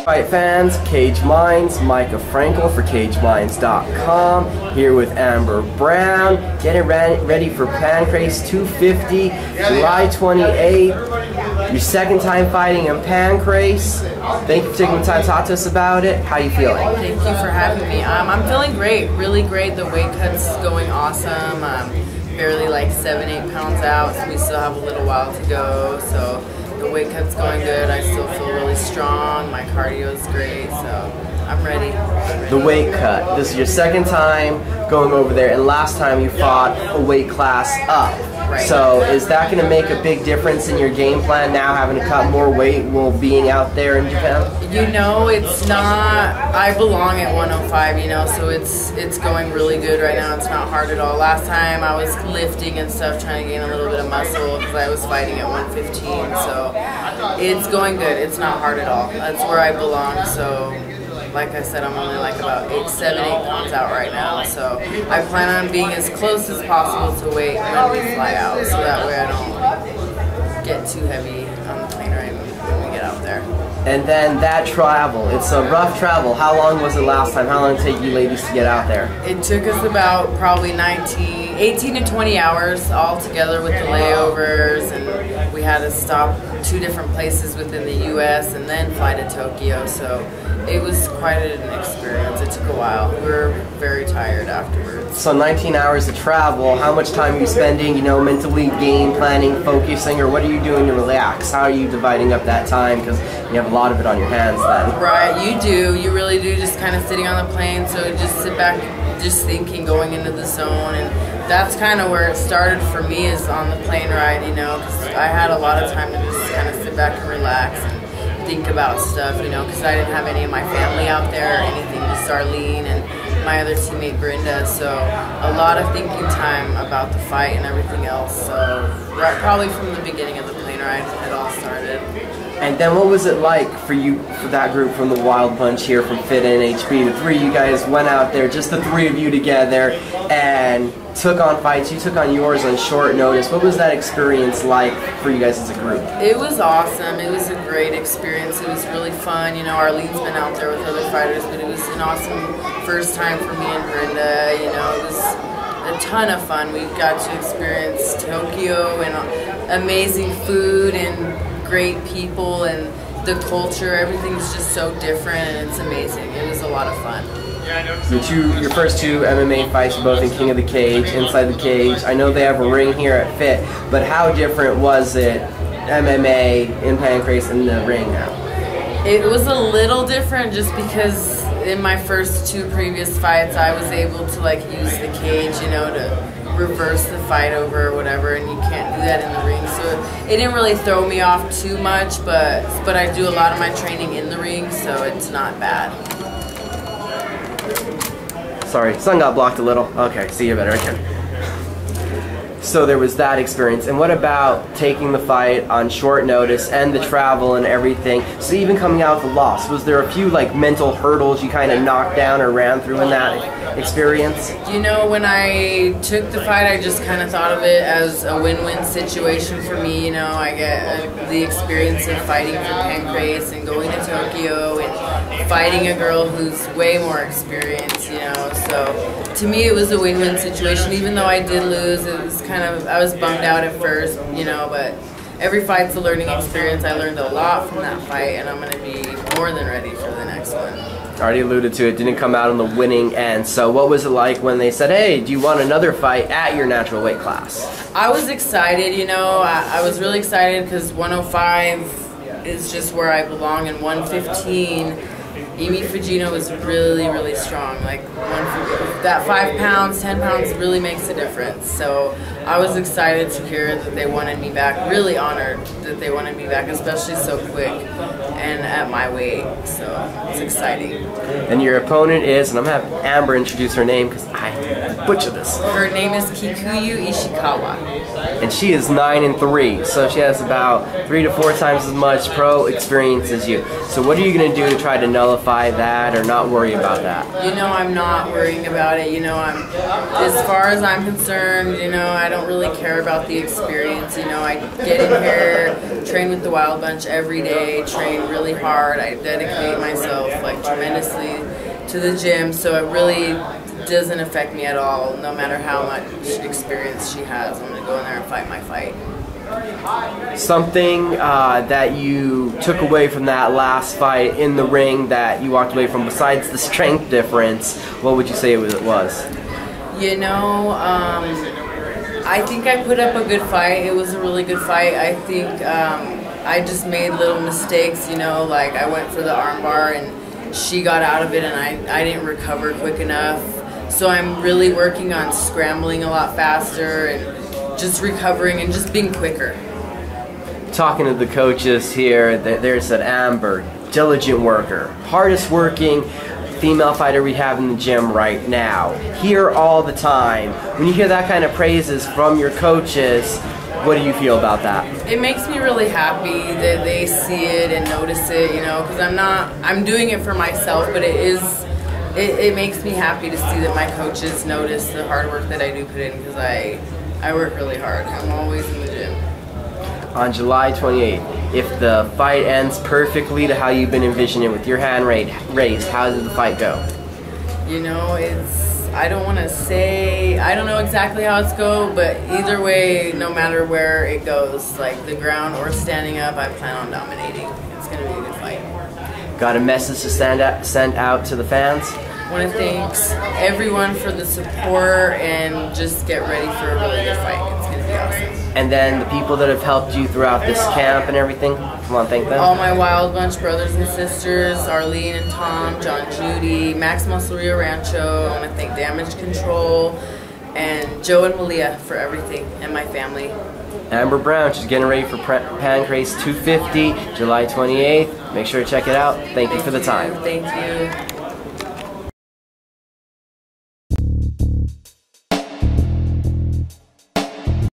Fight fans, Cage Minds, Micah Frankel for CageMinds.com, here with Amber Brown, getting ready for Pancrase 250, July 28th. Your second time fighting in Pancrase. Thank you for taking the time to talk to us about it. How are you feeling? Thank you for having me. I'm feeling great, really great. The weight cut's going awesome. Barely like 7-8 pounds out, so we still have a little while to go. So the weight cut's going good. I still feel really strong. My cardio is great, so I'm ready. The weight cut. This is your second time going over there, and last time you fought a weight class up. Right. So is that going to make a big difference in your game plan now, having to cut more weight while being out there in Japan? You know, it's not, I belong at 105, you know, so it's going really good right now. It's not hard at all. Last time I was lifting and stuff, trying to gain a little bit of muscle because I was fighting at 115, so it's going good. It's not hard at all. That's where I belong, so like I said, I'm only like about 7-8 pounds out right now, so I plan on being as close as possible to weight when we fly out, so that way I don't get too heavy on the plane right when we get out there. And then that travel, it's a rough travel. How long was it last time? How long did it take you ladies to get out there? It took us about probably 18 to 20 hours all together with the layovers, and we had to stop 2 different places within the U.S. and then fly to Tokyo, so it was quite an experience. It took a while. We were very tired afterwards. So 19 hours of travel, how much time are you spending, you know, mentally game planning, focusing, or what are you doing to relax? How are you dividing up that time? Because you have a lot of it on your hands then. Right, you do. You really do, just kind of sitting on the plane, so just sit back, just thinking, going into the zone, and that's kind of where it started for me, is on the plane ride, you know, because I had a lot of time to just kind of sit back and relax and think about stuff, you know, because I didn't have any of my family out there or anything, just Arlene and my other teammate Brenda, so a lot of thinking time about the fight and everything else, so probably from the beginning of the plane ride it all started. And then what was it like for you, for that group from the Wild Bunch here from Fit and HB? The 3 of you guys went out there, just the 3 of you together, and took on fights. You took on yours on short notice. What was that experience like for you guys as a group? It was awesome. It was a great experience. It was really fun. You know, Arlene's been out there with other fighters, but it was an awesome first time for me and Brenda. You know, it was a ton of fun. We got to experience Tokyo and amazing food and great people, and the culture, everything's just so different, and it's amazing. It was a lot of fun. Your first 2 MMA fights were both in King of the Cage, Inside the Cage. I know they have a ring here at Fit, but how different was it, MMA in Pancrase in the ring now? It was a little different just because in my first 2 previous fights I was able to like use the cage, you know, to reverse the fight over or whatever, and you can't do that in the ring, so it didn't really throw me off too much, but I do a lot of my training in the ring, so it's not bad. Sorry, sun got blocked a little. Okay, see you better. Okay. So there was that experience. And what about taking the fight on short notice and the travel and everything? So even coming out with a loss, was there a few like mental hurdles you kind of knocked down or ran through in that experience? You know, when I took the fight, I just kind of thought of it as a win-win situation for me. You know, I get the experience of fighting for Pancrase and going to Tokyo and fighting a girl who's way more experienced, you know. So to me, it was a win-win situation. Even though I did lose, it was kind of, I was bummed out at first, you know, but every fight's a learning experience. I learned a lot from that fight, and I'm going to be more than ready for the next one. Already alluded to it, didn't come out on the winning end. So what was it like when they said, hey, do you want another fight at your natural weight class? I was excited, you know. I was really excited because 105 is just where I belong, and 115, Emi Fujino was really, really strong. Like, that 5 pounds, 10 pounds really makes a difference. So I was excited to hear that they wanted me back, really honored that they wanted me back, especially so quick and at my weight. So it's exciting. And your opponent is, and I'm going to have Amber introduce her name because I butcher this. Her name is Kikuyo Ishikawa. And she is 9-3, so she has about 3 to 4 times as much pro experience as you. So what are you going to do to try to nullify that or not worry about that? You know, I'm not worrying about it. You know, as far as I'm concerned, you know, I don't really care about the experience. You know, I get in here, train with the Wild Bunch every day, train really hard. I dedicate myself like tremendously to the gym, so it really doesn't affect me at all. No matter how much experience she has, I'm gonna go in there and fight my fight. Something that you took away from that last fight in the ring that you walked away from, besides the strength difference, what would you say it was? You know, I think I put up a good fight. It was a really good fight. I think I just made little mistakes, you know, like I went for the armbar and she got out of it and I didn't recover quick enough. So I'm really working on scrambling a lot faster and just recovering and just being quicker. Talking to the coaches here, there's an Amber, diligent worker, hardest working female fighter we have in the gym right now. Here all the time. When you hear that kind of praises from your coaches, what do you feel about that? It makes me really happy that they see it and notice it, you know, because I'm doing it for myself, but it makes me happy to see that my coaches notice the hard work that I do put in, because I work really hard. I'm always in the gym. On July 28th, if the fight ends perfectly to how you've been envisioning with your hand raised, how did the fight go? You know, I don't want to say, I don't know exactly how it's go, but either way, no matter where it goes, like the ground or standing up, I plan on dominating. It's going to be a good fight. Got a message to send out to the fans? I want to thank everyone for the support and just get ready for a really good fight. It's going to be awesome. And then the people that have helped you throughout this camp and everything, come on, thank them. All my Wild Bunch brothers and sisters, Arlene and Tom, John Judy, Max Muscle Rio Rancho. I want to thank Damage Control and Joe and Malia for everything, and my family. Amber Brown, she's getting ready for Pancrase 250, July 28th. Make sure to check it out. Thank you for the time. Thank you.